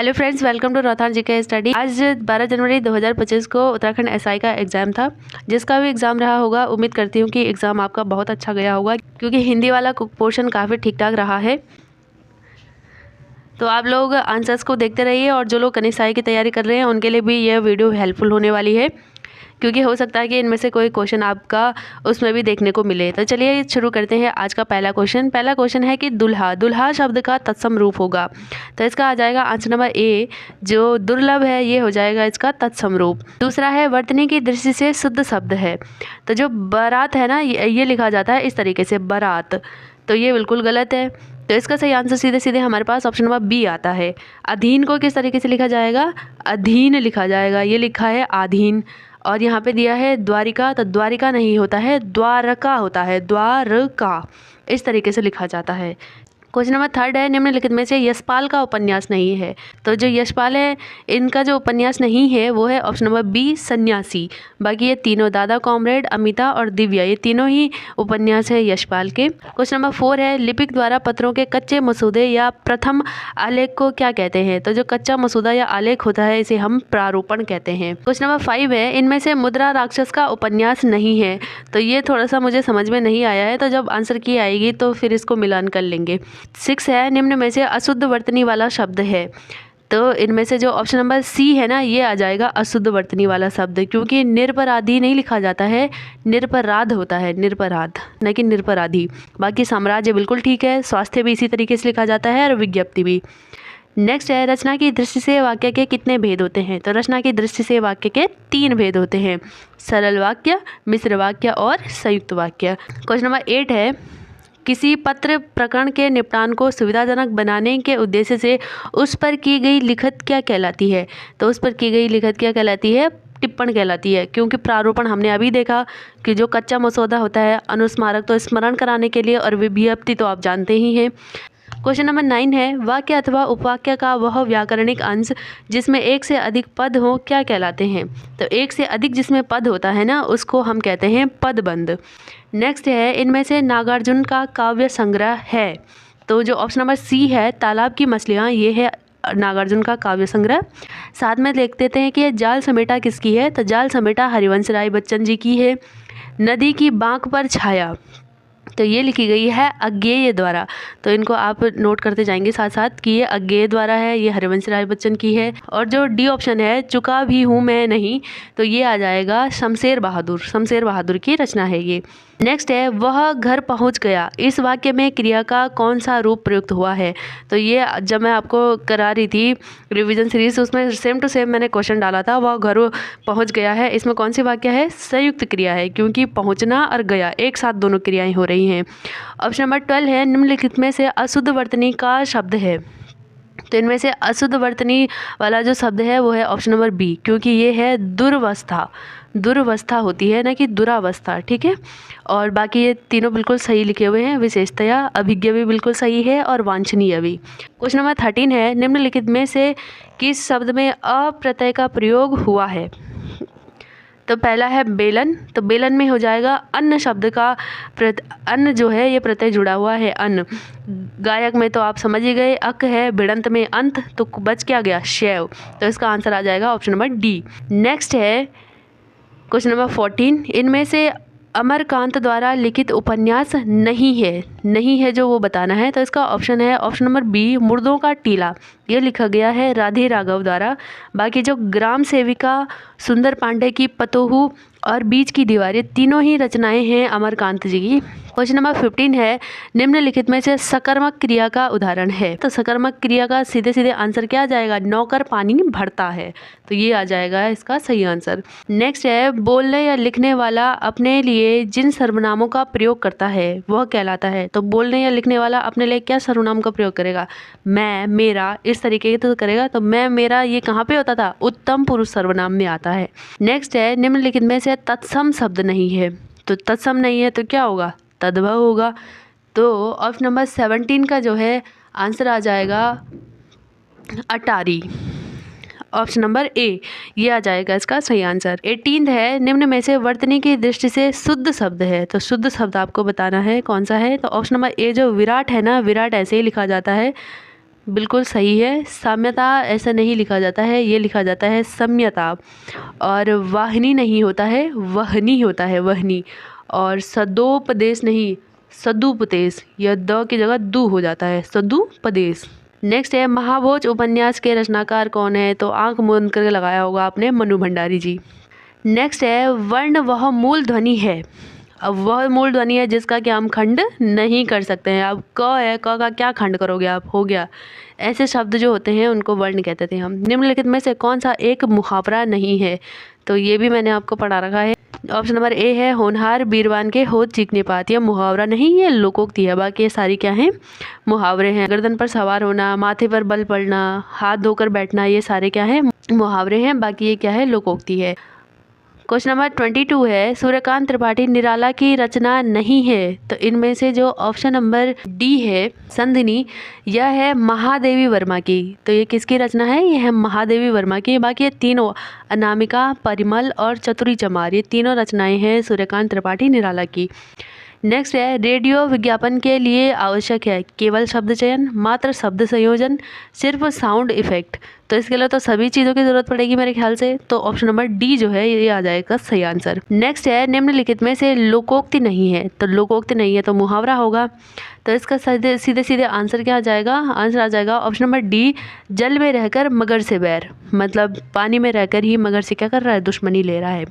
Hello friends, welcome to Rohtan GK study. आज 12 जनवरी 2025 को Uttarakhand SI का एग्ज़ाम था। जिसका भी एग्ज़ाम रहा होगा, उम्मीद करती हूँ कि एग्ज़ाम आपका बहुत अच्छा गया होगा, क्योंकि हिंदी वाला पोर्शन काफ़ी ठीक ठाक रहा है। तो आप लोग आंसर्स को देखते रहिए, और जो लोग एसआई की तैयारी कर रहे हैं उनके लिए भी यह वीडियो हेल्पफुल होने वाली है, क्योंकि हो सकता है कि इनमें से कोई क्वेश्चन आपका उसमें भी देखने को मिले। तो चलिए शुरू करते हैं आज का पहला क्वेश्चन। पहला क्वेश्चन है कि दुल्हा, दुल्हा शब्द का तत्सम रूप होगा। तो इसका आ जाएगा आंसर नंबर ए, जो दुर्लभ है ये हो जाएगा इसका तत्सम रूप। दूसरा है वर्तनी की दृष्टि से शुद्ध शब्द है। तो जो बारात है ना, ये लिखा जाता है इस तरीके से, बारात। तो ये बिल्कुल गलत है। तो इसका सही आंसर सीधे सीधे हमारे पास ऑप्शन नंबर बी आता है। अधीन को किस तरीके से लिखा जाएगा? अधीन लिखा जाएगा। ये लिखा है आधीन, और यहाँ पे दिया है द्वारिका, तो द्वारिका नहीं होता है, द्वारका होता है, द्वारका। इस तरीके से लिखा जाता है। क्वेश्चन नंबर थर्ड है, निम्नलिखित में से यशपाल का उपन्यास नहीं है। तो जो यशपाल है, इनका जो उपन्यास नहीं है वो है ऑप्शन नंबर बी, सन्यासी। बाकी ये तीनों, दादा कॉमरेड, अमिता और दिव्या, ये तीनों ही उपन्यास है यशपाल के। क्वेश्चन नंबर 4 है, लिपिक द्वारा पत्रों के कच्चे मसूदे या प्रथम आलेख को क्या कहते हैं? तो जो कच्चा मसूदा या आलेख होता है इसे हम प्रारूपण कहते हैं। क्वेश्चन नंबर 5 है, इनमें से मुद्रा राक्षस का उपन्यास नहीं है। तो ये थोड़ा सा मुझे समझ में नहीं आया है, तो जब आंसर की आएगी तो फिर इसको मिलान कर लेंगे। 6 है, निम्न में से अशुद्ध वर्तनी वाला शब्द है। तो इनमें से जो ऑप्शन नंबर सी है ना, ये आ जाएगा अशुद्ध वर्तनी वाला शब्द, क्योंकि निरपराधी नहीं लिखा जाता है, निरपराध होता है, निरपराध न कि निरपराधी। बाकी साम्राज्य बिल्कुल ठीक है, स्वास्थ्य भी इसी तरीके से लिखा जाता है, और विज्ञप्ति भी। नेक्स्ट है, रचना की दृष्टि से वाक्य के कितने भेद होते हैं? तो रचना की दृष्टि से वाक्य के 3 भेद होते हैं, सरल वाक्य, मिश्र वाक्य और संयुक्त वाक्य। क्वेश्चन नंबर 8 है, किसी पत्र प्रकरण के निपटान को सुविधाजनक बनाने के उद्देश्य से उस पर की गई लिखत क्या कहलाती है? तो उस पर की गई लिखत क्या कहलाती है? टिप्पण कहलाती है, क्योंकि प्रारूपण हमने अभी देखा कि जो कच्चा मसौदा होता है, अनुस्मारक तो स्मरण कराने के लिए, और विज्ञप्ति तो आप जानते ही हैं। क्वेश्चन नंबर 9 है, वाक्य अथवा उपवाक्य का वह व्याकरणिक अंश जिसमें एक से अधिक पद हो क्या कहलाते हैं? तो एक से अधिक जिसमें पद होता है ना, उसको हम कहते हैं पदबंध। नेक्स्ट है, इनमें से नागार्जुन का काव्य संग्रह है। तो जो ऑप्शन नंबर सी है, तालाब की मछलियाँ, ये है नागार्जुन का काव्य संग्रह। साथ में देख देते हैं कि ये जाल समेटा किसकी है? तो जाल समेटा हरिवंश राय बच्चन जी की है। नदी की बांक पर छाया, तो ये लिखी गई है अज्ञेय द्वारा। तो इनको आप नोट करते जाएंगे साथ साथ कि ये अज्ञेय द्वारा है, ये हरिवंश राय बच्चन की है। और जो डी ऑप्शन है, चुका भी हूँ मैं नहीं, तो ये आ जाएगा शमशेर बहादुर, शमशेर बहादुर की रचना है ये। नेक्स्ट है, वह घर पहुंच गया, इस वाक्य में क्रिया का कौन सा रूप प्रयुक्त हुआ है? तो ये जब मैं आपको करा रही थी रिवीजन सीरीज, उसमें सेम टू सेम मैंने क्वेश्चन डाला था, वह घर पहुंच गया है, इसमें कौन सी वाक्य है? संयुक्त क्रिया है, क्योंकि पहुंचना और गया एक साथ दोनों क्रियाएं हो रही हैं। ऑप्शन नंबर 12 है, निम्नलिखित में से अशुद्ध वर्तनी का शब्द है। तो इनमें से अशुद्ध वर्तनी वाला जो शब्द है वो है ऑप्शन नंबर बी, क्योंकि ये है दुर्वस्था। दुर्वस्था होती है, ना कि दुरावस्था, ठीक है। और बाकी ये तीनों बिल्कुल सही लिखे हुए हैं, विशेषतया अभिज्ञ भी बिल्कुल सही है, और वांछनीय भी। क्वेश्चन नंबर 13 है, निम्नलिखित में से किस शब्द में अ प्रत्यय का प्रयोग हुआ है? तो पहला है बेलन, तो बेलन में हो जाएगा अन्न शब्द का अन्न जो है ये प्रत्यय जुड़ा हुआ है, अन्न। गायक में तो आप समझ ही गए, अक है, भिड़ंत में अंत, तो बच क्या गया? शैव। तो इसका आंसर आ जाएगा ऑप्शन नंबर डी। नेक्स्ट है क्वेश्चन नंबर 14, इनमें से अमरकांत द्वारा लिखित उपन्यास नहीं है, नहीं है जो वो बताना है। तो इसका ऑप्शन है ऑप्शन नंबर बी, मुर्दों का टीला। ये लिखा गया है राधे राघव द्वारा। बाकी जो ग्राम सेविका, सुंदर पांडे की पतोहू और बीच की दीवारें, तीनों ही रचनाएं हैं अमरकांत जी की। क्वेश्चन नंबर 15 है, निम्नलिखित में से सकर्मक क्रिया का उदाहरण है। तो सकर्मक क्रिया का सीधे सीधे आंसर क्या आ जाएगा? नौकर पानी भरता है, तो ये आ जाएगा इसका सही आंसर। नेक्स्ट है, बोलने या लिखने वाला अपने लिए जिन सर्वनामों का प्रयोग करता है वह कहलाता है। तो बोलने या लिखने वाला अपने लिए क्या सर्वनाम का प्रयोग करेगा? मैं, मेरा, इस तरीके तो करेगा। तो मैं, मेरा ये कहाँ पे होता था? उत्तम पुरुष सर्वनाम में आता है। नेक्स्ट है, निम्नलिखित में से तत्सम शब्द नहीं है। तो तत्सम नहीं है तो क्या होगा? तद्भव होगा। तो ऑप्शन नंबर 17 का जो है आंसर आ जाएगा अटारी, ऑप्शन नंबर ए, ये आ जाएगा इसका सही आंसर। 18 है, निम्न में से वर्तनी की दृष्टि से शुद्ध शब्द है। तो शुद्ध शब्द आपको बताना है कौन सा है। तो ऑप्शन नंबर ए, जो विराट है ना, विराट ऐसे ही लिखा जाता है, बिल्कुल सही है। साम्यता ऐसा नहीं लिखा जाता है, ये लिखा जाता है सम्यता। और वाहिनी नहीं होता है, वहनी होता है, वहनी। और सदोपदेश नहीं, सदुपदेश, यह द की जगह दू हो जाता है, सदुपदेश। नेक्स्ट है महाभोज उपन्यास के रचनाकार कौन है? तो आंख मूंद करके लगाया होगा आपने, मनु भंडारी जी। नेक्स्ट है वर्ण वह मूल ध्वनि है। अब वह मूल ध्वनि है जिसका कि हम खंड नहीं कर सकते हैं। अब क है, क का क्या खंड करोगे आप, हो गया। ऐसे शब्द जो होते हैं उनको वर्ण कहते थे हम। निम्नलिखित में से कौन सा एक मुहावरा नहीं है? तो ये भी मैंने आपको पढ़ा रखा है। ऑप्शन नंबर ए है होनहार बीरवान के होठ चीखने पात। यह मुहावरा नहीं, ये लोकोक्ति है। बाकी ये सारी क्या है, मुहावरे हैं। गर्दन पर सवार होना, माथे पर बल पड़ना, हाथ धोकर बैठना, ये सारे क्या है, मुहावरे हैं। बाकी ये क्या है, लोकोक्ति है। क्वेश्चन नंबर 22 है सूर्यकांत त्रिपाठी निराला की रचना नहीं है। तो इनमें से जो ऑप्शन नंबर डी है संधिनी, यह है महादेवी वर्मा की। तो ये किसकी रचना है? यह है महादेवी वर्मा की। बाकी ये तीनों अनामिका, परिमल और चतुरी चमार, ये तीनों रचनाएं हैं सूर्यकांत त्रिपाठी निराला की। नेक्स्ट है रेडियो विज्ञापन के लिए आवश्यक है केवल शब्द चयन, मात्र शब्द संयोजन, सिर्फ साउंड इफेक्ट। तो इसके लिए तो सभी चीज़ों की जरूरत पड़ेगी मेरे ख्याल से। तो ऑप्शन नंबर डी जो है ये आ जाएगा सही आंसर। नेक्स्ट है निम्नलिखित में से लोकोक्ति नहीं है। तो लोकोक्ति नहीं है तो मुहावरा होगा। तो इसका सीधे सीधे आंसर क्या आ जाएगा? आंसर आ जाएगा ऑप्शन नंबर डी, जल में रहकर मगर से बैर। मतलब पानी में रहकर ही मगर से क्या कर रहा है, दुश्मनी ले रहा है।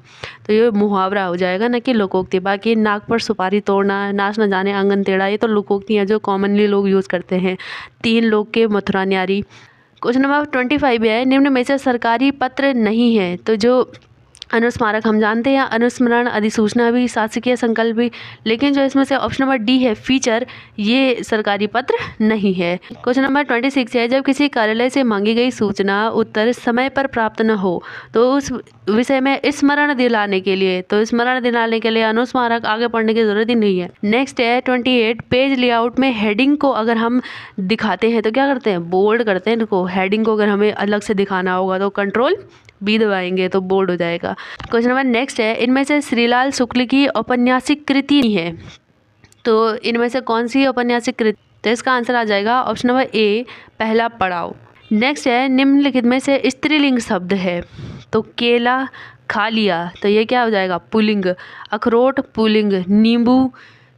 तो ये मुहावरा हो जाएगा, ना कि लोकोक्ति। बाकी नाक पर सुपारी तोड़ना, नाच न जाने आंगन टेढ़ा, ये तो लोकोक्ति है जो कॉमनली लोग यूज़ करते हैं। तीन लोग के मथुरा न्यारी। क्वेश्चन नंबर 25 है निम्न में से सरकारी पत्र नहीं है। तो जो अनुस्मारक हम जानते हैं, अनुस्मरण, अधिसूचना भी, शासकीय संकल्प भी, लेकिन जो इसमें से ऑप्शन नंबर डी है फीचर, ये सरकारी पत्र नहीं है। क्वेश्चन नंबर 26 है जब किसी कार्यालय से मांगी गई सूचना उत्तर समय पर प्राप्त न हो तो उस विषय में स्मरण दिलाने के लिए, तो स्मरण दिलाने के लिए अनुस्मारक आगे पढ़ने की जरूरत ही नहीं है। नेक्स्ट है 28 पेज लेआउट में हेडिंग को अगर हम दिखाते हैं तो क्या करते हैं, बोल्ड करते हैं। देखो हेडिंग को अगर हमें अलग से दिखाना होगा तो कंट्रोल बी दबाएंगे तो बोल्ड हो जाएगा। क्वेश्चन नंबर नेक्स्ट है इनमें से श्रीलाल शुक्ल की औपन्यासिक कृति है। तो इनमें से कौन सी औपन्यासिक कृति? तो इसका आंसर आ जाएगा ऑप्शन नंबर ए, पहला पड़ाव। नेक्स्ट है निम्नलिखित में से स्त्रीलिंग शब्द है। तो केला, खा लिया, तो ये क्या हो जाएगा, पुल्लिंग। अखरोट पुल्लिंग, नींबू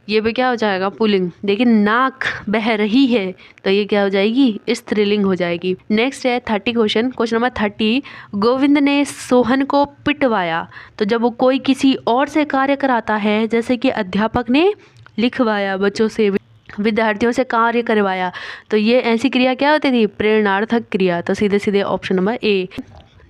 ये भी क्या हो जाएगा, पुल्लिंग। लेकिन नाक बह रही है तो ये क्या हो जाएगी, स्त्रीलिंग हो जाएगी। नेक्स्ट है 30 क्वेश्चन नंबर 30, गोविंद ने सोहन को पिटवाया। तो जब वो कोई किसी और से कार्य कराता है, जैसे कि अध्यापक ने लिखवाया बच्चों से, विद्यार्थियों से कार्य करवाया, तो ये ऐसी क्रिया क्या होती थी, प्रेरणार्थक क्रिया। तो सीधे सीधे option number A.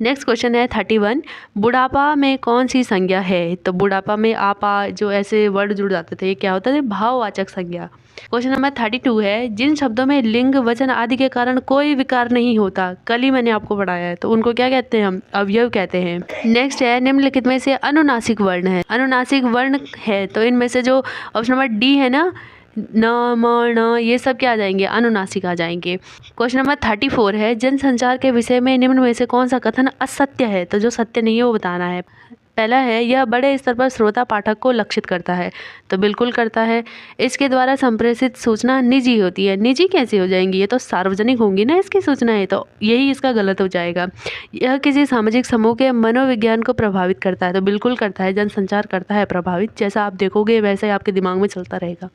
Next question है 31, बुढ़ापा में कौन सी संज्ञा है? तो बुढ़ापा में आपा जो ऐसे वर्ड जुड़ जाते थे, ये क्या होता है, भाववाचक संज्ञा। क्वेश्चन नंबर 32 है जिन शब्दों में लिंग, वचन आदि के कारण कोई विकार नहीं होता, कल ही मैंने आपको पढ़ाया है, तो उनको क्या कहते हैं हम, अवयव कहते हैं। नेक्स्ट है निम्नलिखित में से अनुनासिक वर्ण है। अनुनासिक वर्ण है तो इनमें से जो ऑप्शन नंबर डी है ना, न, म, न, ये सब क्या आ जाएंगे, अनुनासिक आ जाएंगे। क्वेश्चन नंबर 34 है जनसंचार के विषय में निम्न में से कौन सा कथन असत्य है? तो जो सत्य नहीं है वो बताना है। पहला है यह बड़े स्तर पर श्रोता पाठक को लक्षित करता है। तो बिल्कुल करता है। इसके द्वारा संप्रेषित सूचना निजी होती है। निजी कैसे हो जाएंगी, ये तो सार्वजनिक होंगी ना इसकी सूचनाएं, तो यही इसका गलत हो जाएगा। यह किसी सामाजिक समूह के मनोविज्ञान को प्रभावित करता है। तो बिल्कुल करता है, जनसंचार करता है प्रभावित। जैसा आप देखोगे वैसे आपके दिमाग में चलता रहेगा।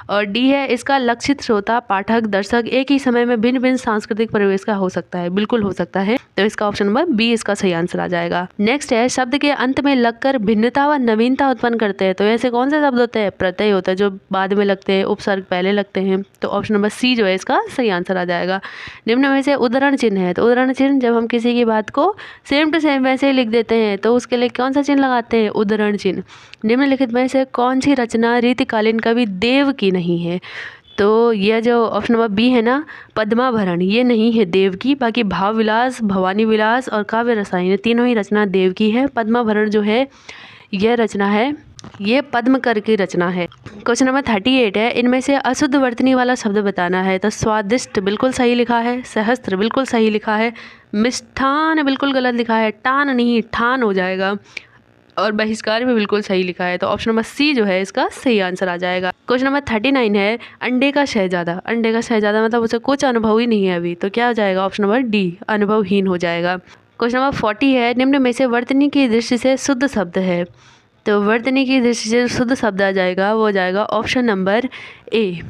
और डी है इसका लक्षित श्रोता, पाठक, दर्शक एक ही समय में भिन्न भिन्न सांस्कृतिक परिवेश का हो सकता है। बिल्कुल हो सकता है। तो इसका ऑप्शन नंबर बी इसका सही आंसर आ जाएगा। नेक्स्ट है शब्द के अंत में लगकर भिन्नता व नवीनता उत्पन्न करते हैं। तो ऐसे कौन से शब्द होते हैं, प्रत्यय होता है जो बाद में लगते हैं, उपसर्ग पहले लगते हैं। तो ऑप्शन नंबर सी जो है इसका सही आंसर आ जाएगा। निम्न में से उदाहरण चिन्ह है। तो उदाहरण चिन्ह जब हम किसी की बात को सेम टू सेम वैसे ही लिख देते हैं तो उसके लिए कौन सा चिन्ह लगाते हैं, उदाहरण चिन्ह। निम्नलिखित में से कौन सी रचना रीतिकालीन कवि देव की नहीं है? तो यह जो ऑप्शन नंबर बी है ना, पद्माभरण, ये नहीं है देव की। बाकी भाव विलास, भवानी विलास और काव्य रसायन तीनों ही रचना देव की है। पद्माभरण जो है यह रचना है, ये पद्मकर की रचना है। क्वेश्चन नंबर 38 है इनमें से अशुद्ध वर्तनी वाला शब्द बताना है। तो स्वादिष्ट बिल्कुल सही लिखा है, सहस्त्र बिल्कुल सही लिखा है, मिष्ठान बिल्कुल गलत लिखा है, टान नहीं ठान हो जाएगा। और बहिष्कार भी बिल्कुल सही लिखा है, तो ऑप्शन नंबर सी जो है इसका सही आंसर आ जाएगा। क्वेश्चन नंबर 39 है अंडे का शहजादा। अंडे का शहजादा मतलब उसे कुछ अनुभव ही नहीं है अभी, तो क्या हो जाएगा? ऑप्शन नंबर डी, अनुभवहीन हो जाएगा। क्वेश्चन नंबर 40 है निम्न में से वर्तनी की दृष्टि से शुद्ध शब्द है। तो वर्तनी की दृष्टि से शुद्ध शब्द आ जाएगा, वो हो जाएगा ऑप्शन नंबर ए,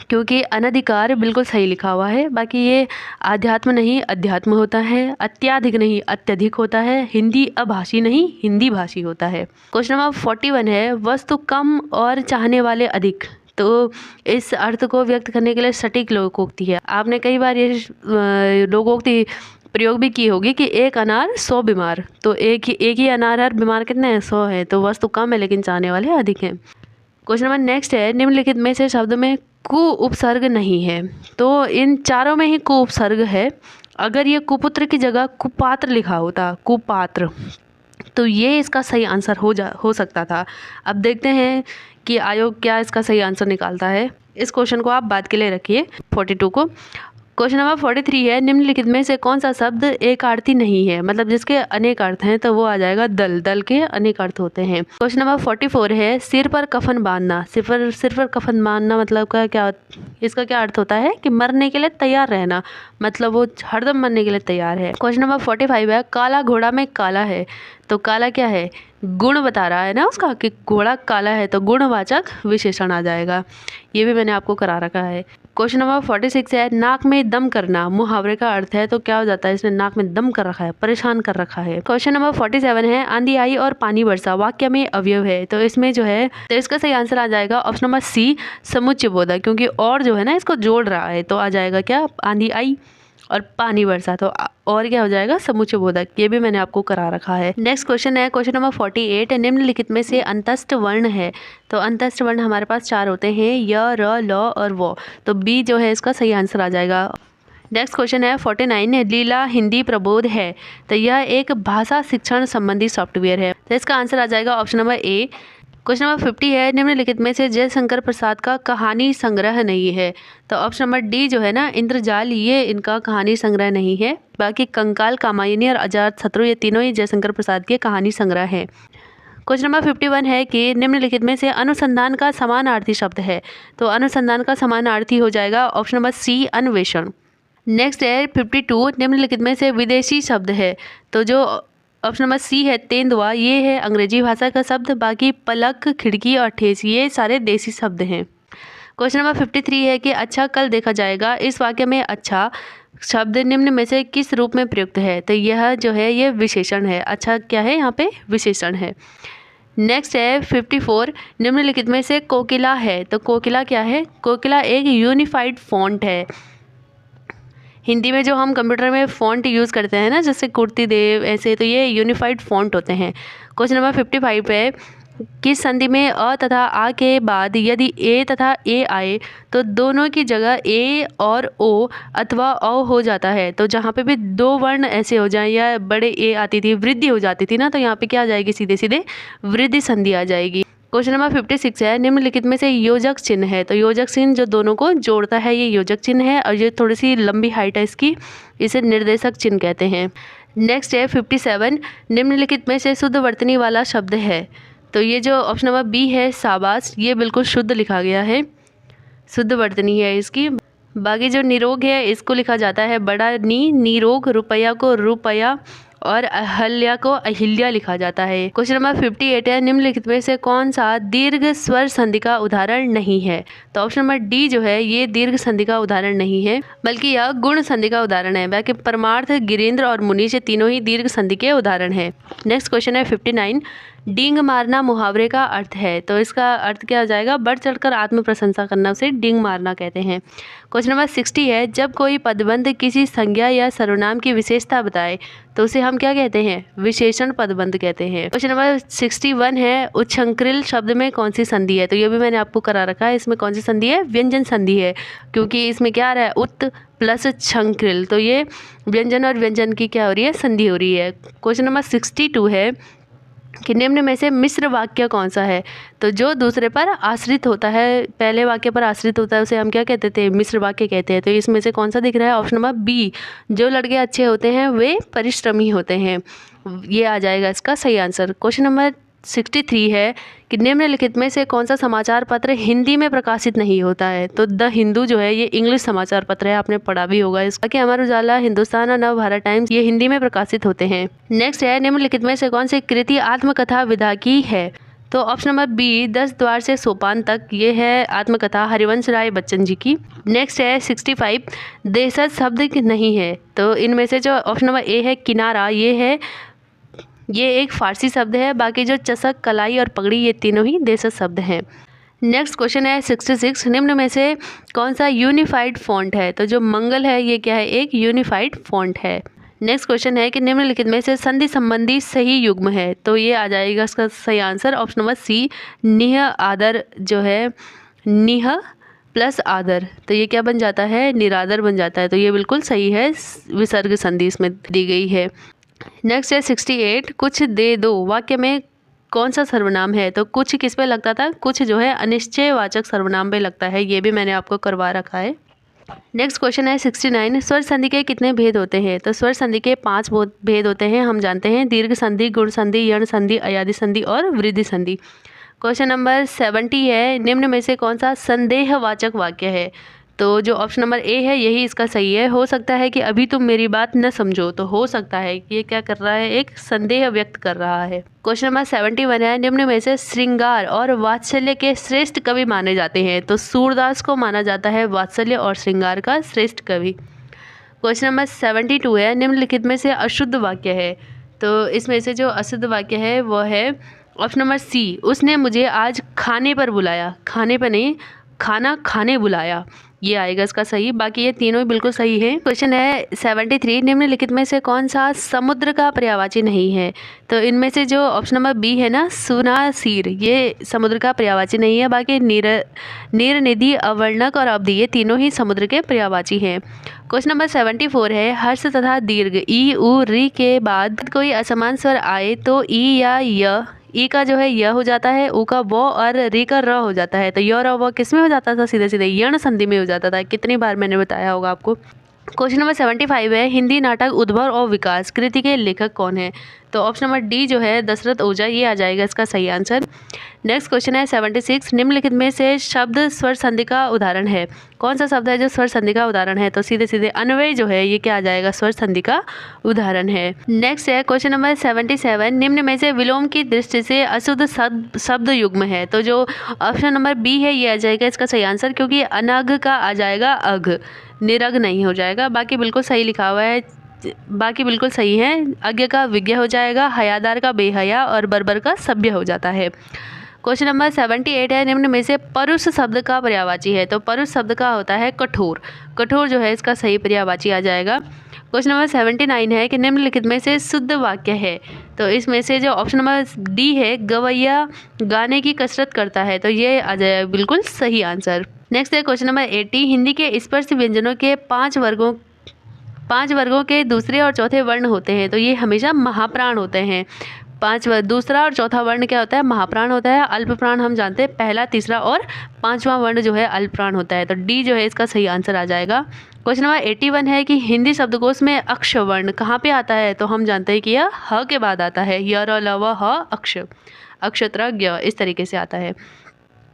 क्योंकि अनधिकार बिल्कुल सही लिखा हुआ है। बाकी ये आध्यात्म नहीं अध्यात्म होता है, अत्याधिक नहीं अत्यधिक होता है, हिंदी अभाषी नहीं हिंदी भाषी होता है। क्वेश्चन नंबर 41 है वस्तु कम और चाहने वाले अधिक। तो इस अर्थ को व्यक्त करने के लिए सटीक लोकोक्ति है। आपने कई बार ये लोकोक्ति प्रयोग भी की होगी कि एक अनार 100 बीमार, तो एक ही अनार हर बीमार कितने हैं? 100 है, तो वस्तु कम है लेकिन चाहने वाले अधिक हैं। क्वेश्चन नंबर नेक्स्ट है निम्नलिखित में से शब्द में कु उपसर्ग नहीं है। तो इन चारों में ही कु उपसर्ग है। अगर ये कुपुत्र की जगह कुपात्र लिखा होता, कुपात्र, तो ये इसका सही आंसर हो सकता था। अब देखते हैं कि आयोग क्या इसका सही आंसर निकालता है। इस क्वेश्चन को आप बाद के लिए रखिए 42 को। क्वेश्चन नंबर 43 है निम्नलिखित में से कौन सा शब्द एकार्थी नहीं है, मतलब जिसके अनेक अर्थ हैं, तो वो आ जाएगा दल। दल के अनेक अर्थ होते हैं। क्वेश्चन नंबर 44 है सिर पर कफन बांधना। सिर पर कफन बांधना मतलब का क्या, इसका क्या अर्थ होता है? कि मरने के लिए तैयार रहना, मतलब वो हरदम मरने के लिए तैयार है। क्वेश्चन नंबर 45 है काला घोड़ा में काला है। तो काला क्या है? गुण बता रहा है ना उसका, कि घोड़ा काला है, तो गुणवाचक विशेषण आ जाएगा। ये भी मैंने आपको करा रखा है। क्वेश्चन नंबर 46 है नाक में दम करना। मुहावरे का अर्थ है, तो क्या हो जाता है? इसने नाक में दम कर रखा है, परेशान कर रखा है। क्वेश्चन नंबर 47 है आंधी आई और पानी बरसा वाक्य में अवयव है। तो इसमें जो है, तो इसका सही आंसर आ जाएगा ऑप्शन नंबर सी, समुच्चय बोधक, क्योंकि और जो है ना इसको जोड़ रहा है, तो आ जाएगा क्या? आंधी आई और पानी बरसा, तो और क्या हो जाएगा? समुच्चय बोधक। ये भी मैंने आपको करा रखा है। नेक्स्ट क्वेश्चन है क्वेश्चन नंबर 48 निम्नलिखित में से अंतस्थ वर्ण है। तो अंतस्थ वर्ण हमारे पास 4 होते हैं, य, र, ल और वो, तो बी जो है इसका सही आंसर आ जाएगा। नेक्स्ट क्वेश्चन है 49 लीला हिंदी प्रबोध है। तो यह एक भाषा शिक्षण संबंधी सॉफ्टवेयर है, तो इसका आंसर आ जाएगा option number A. Question number 50 है निम्नलिखित में से जयशंकर प्रसाद का कहानी संग्रह नहीं है। तो ऑप्शन नंबर डी जो है ना इंद्रजाल, ये इनका कहानी संग्रह नहीं है। बाकी कंकाल, कामायनी और अजातशत्रु ये तीनों ही जयशंकर प्रसाद के कहानी संग्रह हैं। क्वेश्चन नंबर 51 है कि निम्नलिखित में से अनुसंधान का समानार्थी शब्द है। तो अनुसंधान का समानार्थी हो जाएगा ऑप्शन नंबर सी, अन्वेषण। नेक्स्ट है 52 निम्नलिखित में से विदेशी शब्द है। तो जो ऑप्शन नंबर सी है तेंदुआ, ये है अंग्रेजी भाषा का शब्द। बाकी पलक, खिड़की और ठेस ये सारे देसी शब्द हैं। क्वेश्चन नंबर 53 है कि अच्छा कल देखा जाएगा। इस वाक्य में अच्छा शब्द निम्न में से किस रूप में प्रयुक्त है। तो यह जो है ये विशेषण है। अच्छा क्या है? यहाँ पे विशेषण है। नेक्स्ट है 54 निम्नलिखित में से कोकिला है। तो कोकिला क्या है? कोकिला एक यूनिफाइड फॉन्ट है। हिंदी में जो हम कंप्यूटर में फ़ॉन्ट यूज़ करते हैं ना, जैसे कुर्ती देव ऐसे, तो ये यूनिफाइड फ़ॉन्ट होते हैं। क्वेश्चन नंबर 55 है किस संधि में अ तथा आ के बाद यदि ए तथा ए आए तो दोनों की जगह ए और ओ अथवा औ हो जाता है। तो जहाँ पे भी 2 वर्ण ऐसे हो जाएं या बड़े ए आती थी, वृद्धि हो जाती थी ना, तो यहाँ पे क्या आ जाएगी? सीधे सीधे वृद्धि संधि आ जाएगी। क्वेश्चन नंबर 56 है निम्नलिखित में से योजक चिन्ह है। तो योजक चिन्ह जो दोनों को जोड़ता है ये योजक चिन्ह है, और ये थोड़ी सी लंबी हाइट है इसकी, इसे निर्देशक चिन्ह कहते हैं। नेक्स्ट है 57 निम्नलिखित में से शुद्ध वर्तनी वाला शब्द है। तो ये जो ऑप्शन नंबर बी है शाबाश, ये बिल्कुल शुद्ध लिखा गया है, शुद्ध वर्तनी है इसकी। बाकी जो निरोग है इसको लिखा जाता है बड़ा नी, निरोग। रुपया को रुपया और अहल्या को अहिल्या लिखा जाता है। क्वेश्चन नंबर 58 है निम्नलिखित में से कौन सा दीर्घ स्वर संधि का उदाहरण नहीं है। तो ऑप्शन नंबर डी जो है ये दीर्घ संधि का उदाहरण नहीं है, बल्कि यह गुण संधि का उदाहरण है। बाकी परमार्थ, गिरीन्द्र और मुनीष ये तीनों ही दीर्घ संधि के उदाहरण है। नेक्स्ट क्वेश्चन है 59 डींग मारना मुहावरे का अर्थ है। तो इसका अर्थ क्या हो जाएगा? बढ़ चढ़कर आत्म प्रशंसा करना, उसे डींग मारना कहते हैं। क्वेश्चन नंबर 60 है जब कोई पदबंध किसी संज्ञा या सर्वनाम की विशेषता बताए तो उसे हम क्या कहते हैं? विशेषण पदबंध कहते हैं। क्वेश्चन नंबर 61 है उच्छृंखल शब्द में कौन सी संधि है। तो ये भी मैंने आपको करा रखा है। इसमें कौन सी संधि है? व्यंजन संधि है, क्योंकि इसमें क्या आ रहा है? उत प्लस छंकृल, तो ये व्यंजन और व्यंजन की क्या हो रही है? संधि हो रही है। क्वेश्चन नंबर 62 है कि निम्न में से मिश्र वाक्य कौन सा है। तो जो दूसरे पर आश्रित होता है, पहले वाक्य पर आश्रित होता है, उसे हम क्या कहते थे, मिश्र वाक्य कहते हैं। तो इसमें से कौन सा दिख रहा है, ऑप्शन नंबर बी, जो लड़के अच्छे होते हैं वे परिश्रमी होते हैं, ये आ जाएगा इसका सही आंसर। क्वेश्चन नंबर 63 है कि निम्नलिखित में से कौन सा समाचार पत्र हिंदी में प्रकाशित नहीं होता है। तो द हिंदू जो है ये इंग्लिश समाचार पत्र है, आपने पढ़ा भी होगा इसका। कि अमर उजाला, हिंदुस्तान और नव भारत टाइम्स ये हिंदी में प्रकाशित होते हैं। नेक्स्ट है निम्नलिखित में से कौन सी कृति आत्मकथा विधा की है। तो ऑप्शन नंबर बी, 10 द्वार से सोपान तक, ये है आत्मकथा हरिवंश राय बच्चन जी की। नेक्स्ट है 65, देशज शब्द नहीं है। तो इनमें से जो ऑप्शन नंबर ए है किनारा, ये एक फारसी शब्द है। बाकी जो चषक, कलाई और पगड़ी ये तीनों ही देशज शब्द हैं। नेक्स्ट क्वेश्चन है 66, निम्न में से कौन सा यूनिफाइड फॉन्ट है। तो जो मंगल है ये क्या है, एक यूनिफाइड फॉन्ट है। नेक्स्ट क्वेश्चन है कि निम्नलिखित में से संधि संबंधी सही युग्म है। तो ये आ जाएगा इसका सही आंसर ऑप्शन नंबर सी, निह आदर जो है, निह प्लस आदर, तो ये क्या बन जाता है, निरादर बन जाता है। तो ये बिल्कुल सही है, विसर्ग संधि इसमें दी गई है। नेक्स्ट है 68, कुछ दे दो वाक्य में कौन सा सर्वनाम है। तो कुछ किस पे लगता था, कुछ जो है अनिश्चयवाचक सर्वनाम पे लगता है, ये भी मैंने आपको करवा रखा है। नेक्स्ट क्वेश्चन है 69, स्वर संधि के कितने भेद होते हैं। तो स्वर संधि के 5 भेद होते हैं, हम जानते हैं, दीर्घ संधि, गुण संधि, यण संधि, अयादि संधि और वृद्धि संधि। क्वेश्चन नंबर 70 है, निम्न में से कौन सा संदेहवाचक वाक्य है। तो जो ऑप्शन नंबर ए है यही इसका सही है। हो सकता है कि अभी तुम मेरी बात न समझो, तो हो सकता है कि ये क्या कर रहा है, एक संदेह व्यक्त कर रहा है। क्वेश्चन नंबर 71 है, निम्न में से श्रृंगार और वात्सल्य के श्रेष्ठ कवि माने जाते हैं। तो सूरदास को माना जाता है वात्सल्य और श्रृंगार का श्रेष्ठ कवि। क्वेश्चन नंबर 72 है, निम्नलिखित में से अशुद्ध वाक्य है। तो इसमें से जो अशुद्ध वाक्य है वो है ऑप्शन नंबर सी, उसने मुझे आज खाने पर बुलाया, खाने पर नहीं, खाना खाने बुलाया, ये आएगा इसका सही। बाकी ये तीनों ही बिल्कुल सही है। क्वेश्चन है 73, निम्नलिखित में से कौन सा समुद्र का पर्यायवाची नहीं है। तो इनमें से जो ऑप्शन नंबर बी है ना, सुनासीर, ये समुद्र का पर्यायवाची नहीं है। बाकी नीर, निधि, अवर्णक और अवधि ये तीनों ही समुद्र के पर्यायवाची हैं। क्वेश्चन नंबर 74 है, हर्ष तथा दीर्घ ई, उ, री के बाद कोई असमान स्वर आए तो ई या य, ई का जो है य हो जाता है, उ का वो और री का र हो जाता है। तो य और वो किस में हो जाता था, सीधे सीधे यण संधि में हो जाता था। कितनी बार मैंने बताया होगा आपको। क्वेश्चन नंबर 75 है, हिंदी नाटक उद्भव और विकास कृति के लेखक कौन है। तो ऑप्शन नंबर डी जो है दशरथ ओझा, ये आ जाएगा इसका सही आंसर। नेक्स्ट क्वेश्चन है 76, निम्नलिखित में से शब्द स्वर संधि का उदाहरण है। कौन सा शब्द है जो स्वर संधि का उदाहरण है। तो सीधे सीधे अन्वय जो है ये क्या आ जाएगा, स्वर संधि का उदाहरण है। नेक्स्ट है क्वेश्चन नंबर 77, निम्न में से विलोम की दृष्टि से अशुद्ध शब्द युग्म है। तो जो ऑप्शन नंबर बी है ये आ जाएगा इसका सही आंसर, क्योंकि अनघ का आ जाएगा अघ, निरघ नहीं हो जाएगा। बाकी बिल्कुल सही लिखा हुआ है, बाकी बिल्कुल सही है। अज्ञ का विज्ञ हो जाएगा, हयादार का बेहया और बर्बर का सभ्य हो जाता है। क्वेश्चन नंबर 78 है, निम्न में से परुष शब्द का पर्यायवाची है। तो परुष शब्द का होता है कठोर, कठोर जो है इसका सही पर्यायवाची आ जाएगा। क्वेश्चन नंबर 79 है कि निम्नलिखित में से शुद्ध वाक्य है। तो इसमें से जो ऑप्शन नंबर डी है, गवैया गाने की कसरत करता है, तो ये आ जाएगा बिल्कुल सही आंसर। नेक्स्ट है क्वेश्चन नंबर 80, हिंदी के स्पर्श व्यंजनों के 5 वर्गों के दूसरे और चौथे वर्ण होते हैं। तो ये हमेशा महाप्राण होते हैं। दूसरा और चौथा वर्ण क्या होता है, महाप्राण होता है। अल्प प्राण हम जानते हैं, पहला, तीसरा और 5वां वर्ण जो है अल्प प्राण होता है। तो डी जो है इसका सही आंसर आ जाएगा। क्वेश्चन नंबर 81 है कि हिंदी शब्दकोश में अक्ष वर्ण कहाँ पे आता है। तो हम जानते हैं कि यह ह के बाद आता है, य र ल व ह अक्ष, अक्षत्र ज्ञ, इस तरीके से आता है।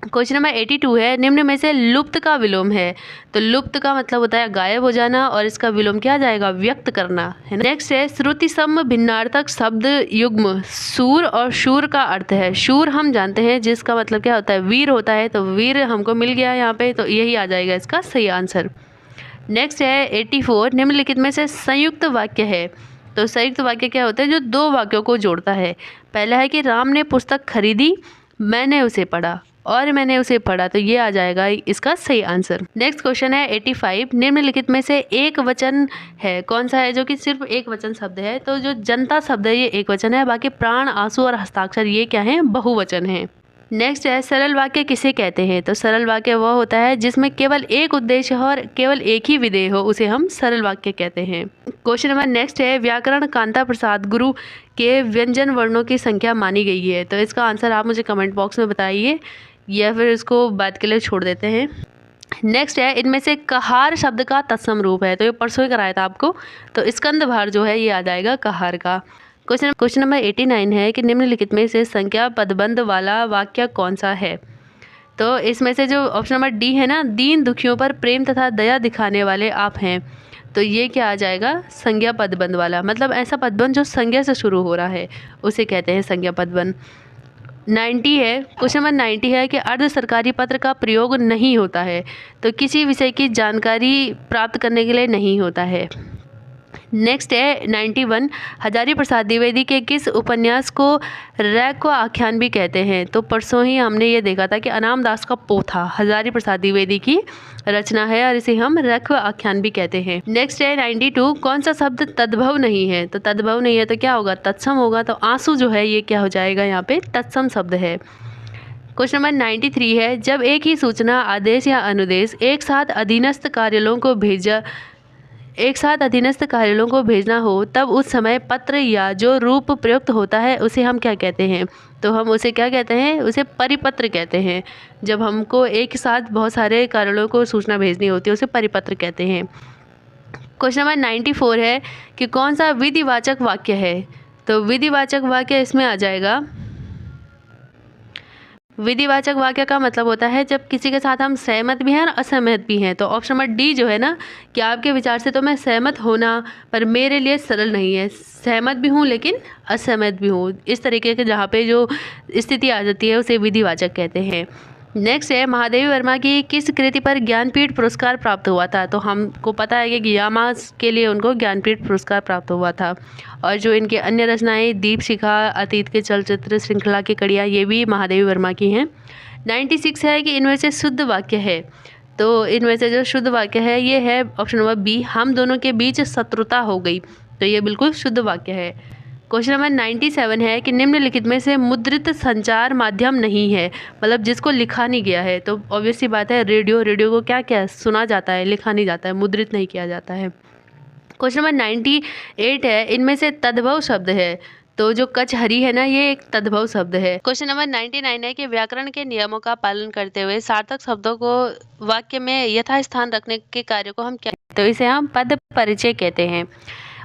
क्वेश्चन नंबर 82 है, निम्न में से लुप्त का विलोम है। तो लुप्त का मतलब होता है गायब हो जाना, और इसका विलोम क्या जाएगा, व्यक्त करना है। नेक्स्ट है श्रुति सम भिन्नार्थक शब्द युग्म सूर और शूर का अर्थ है। शूर हम जानते हैं जिसका मतलब क्या होता है, वीर होता है। तो वीर हमको मिल गया यहाँ पे, तो यही आ जाएगा इसका सही आंसर। नेक्स्ट है 84, निम्नलिखित में से संयुक्त वाक्य है। तो संयुक्त वाक्य क्या होता है, जो 2 वाक्यों को जोड़ता है। पहला है कि राम ने पुस्तक खरीदी, मैंने उसे पढ़ा, और मैंने उसे पढ़ा, तो ये आ जाएगा इसका सही आंसर। नेक्स्ट क्वेश्चन है 85, निम्नलिखित में से एक वचन है। कौन सा है जो कि सिर्फ एक वचन शब्द है। तो जो जनता शब्द है ये एक वचन है, बाकी प्राण, आंसू और हस्ताक्षर ये क्या है, बहुवचन है। नेक्स्ट है सरल वाक्य किसे कहते हैं। तो सरल वाक्य वह होता है जिसमें केवल एक उद्देश्य हो और केवल एक ही विधेय हो, उसे हम सरल वाक्य कहते हैं। क्वेश्चन नंबर नेक्स्ट है व्याकरण कांता प्रसाद गुरु के व्यंजन वर्णों की संख्या मानी गई है। तो इसका आंसर आप मुझे कमेंट बॉक्स में बताइए या फिर इसको बात के लिए छोड़ देते हैं। नेक्स्ट है इनमें से कहार शब्द का तत्सम रूप है। तो ये परसों ही कराया था आपको, तो स्कंदभार जो है ये आ जाएगा कहार का। क्वेश्चन नंबर 89 है कि निम्नलिखित में से संज्ञा पदबंध वाला वाक्य कौन सा है। तो इसमें से जो ऑप्शन नंबर डी है ना, दीन दुखियों पर प्रेम तथा दया दिखाने वाले आप हैं, तो ये क्या आ जाएगा, संज्ञा पदबंध वाला। मतलब ऐसा पदबंध जो संज्ञा से शुरू हो रहा है उसे कहते हैं संज्ञा पदबंध। 90 है, क्वेश्चन नंबर 90 है कि अर्ध सरकारी पत्र का प्रयोग नहीं होता है। तो किसी विषय की जानकारी प्राप्त करने के लिए नहीं होता है। नेक्स्ट है 91, हजारी प्रसाद द्विवेदी के किस उपन्यास को रैक्व आख्यान भी कहते हैं। तो परसों ही हमने ये देखा था कि अनाम दास का पोथा हजारी प्रसाद द्विवेदी की रचना है और इसे हम रैक्व आख्यान भी कहते हैं। नेक्स्ट है 92, कौन सा शब्द तद्भव नहीं है। तो तद्भव नहीं है तो क्या होगा, तत्सम होगा। तो आंसू जो है ये क्या हो जाएगा, यहाँ पे तत्सम शब्द है। क्वेश्चन नंबर 93 है जब एक ही सूचना आदेश या अनुदेश एक साथ अधीनस्थ कार्यालयों को भेजना हो तब उस समय पत्र या जो रूप प्रयुक्त होता है उसे हम क्या कहते हैं। तो हम उसे क्या कहते हैं, उसे परिपत्र कहते हैं। जब हमको एक साथ बहुत सारे कार्यालयों को सूचना भेजनी होती है उसे परिपत्र कहते हैं। क्वेश्चन नंबर 94 है कि कौन सा विधिवाचक वाक्य है। तो विधिवाचक वाक्य इसमें आ जाएगा, विधिवाचक वाक्य का मतलब होता है जब किसी के साथ हम सहमत भी हैं और असहमत भी हैं। तो ऑप्शन नंबर डी जो है ना, कि आपके विचार से तो मैं सहमत होना पर मेरे लिए सरल नहीं है, सहमत भी हूँ लेकिन असहमत भी हूँ, इस तरीके के जहाँ पे जो स्थिति आ जाती है उसे विधिवाचक कहते हैं। नेक्स्ट है महादेवी वर्मा की किस कृति पर ज्ञानपीठ पुरस्कार प्राप्त हुआ था। तो हमको पता है कि यामास के लिए उनको ज्ञानपीठ पुरस्कार प्राप्त हुआ था। और जो इनके अन्य रचनाएं दीपशिखा, अतीत के चलचित्र, श्रृंखला की कड़ियाँ, ये भी महादेवी वर्मा की हैं। 96 है कि इनमें से शुद्ध वाक्य है। तो इनमें से जो शुद्ध वाक्य है ये है ऑप्शन नंबर बी, हम दोनों के बीच शत्रुता हो गई। तो ये बिल्कुल शुद्ध वाक्य है। क्वेश्चन नंबर 97 है कि निम्नलिखित में से मुद्रित संचार माध्यम नहीं है, मतलब जिसको लिखा नहीं गया है। तो ऑब्वियस सी बात है रेडियो को क्या सुना जाता है, लिखा नहीं जाता है, मुद्रित नहीं किया जाता है। क्वेश्चन नंबर 98 है इनमें से तद्भव शब्द है। तो जो कचहरी है ना ये एक तद्भव शब्द है। क्वेश्चन नंबर 99 है कि व्याकरण के नियमों का पालन करते हुए सार्थक शब्दों को वाक्य में यथास्थान रखने के कार्य को हम क्या, तो इसे हम पद परिचय कहते हैं।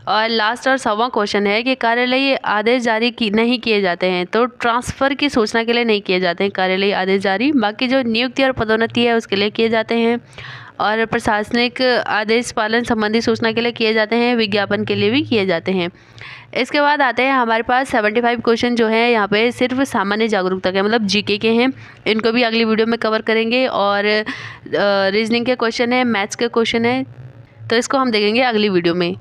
और लास्ट और 100वां क्वेश्चन है कि कार्यालयीय आदेश जारी नहीं किए जाते हैं। तो ट्रांसफ़र की सूचना के लिए नहीं किए जाते हैं कार्यालयीय आदेश जारी, बाकी जो नियुक्ति और पदोन्नति है उसके लिए किए जाते हैं। और प्रशासनिक आदेश पालन संबंधी सूचना के लिए किए जाते हैं, विज्ञापन के लिए भी किए जाते हैं। इसके बाद आते हैं हमारे पास 75 क्वेश्चन जो है यहाँ पे सिर्फ सामान्य जागरूकता के, मतलब जीके के हैं। इनको भी अगली वीडियो में कवर करेंगे। और रीजनिंग के क्वेश्चन है, मैथ्स के क्वेश्चन है, तो इसको हम देखेंगे अगली वीडियो में।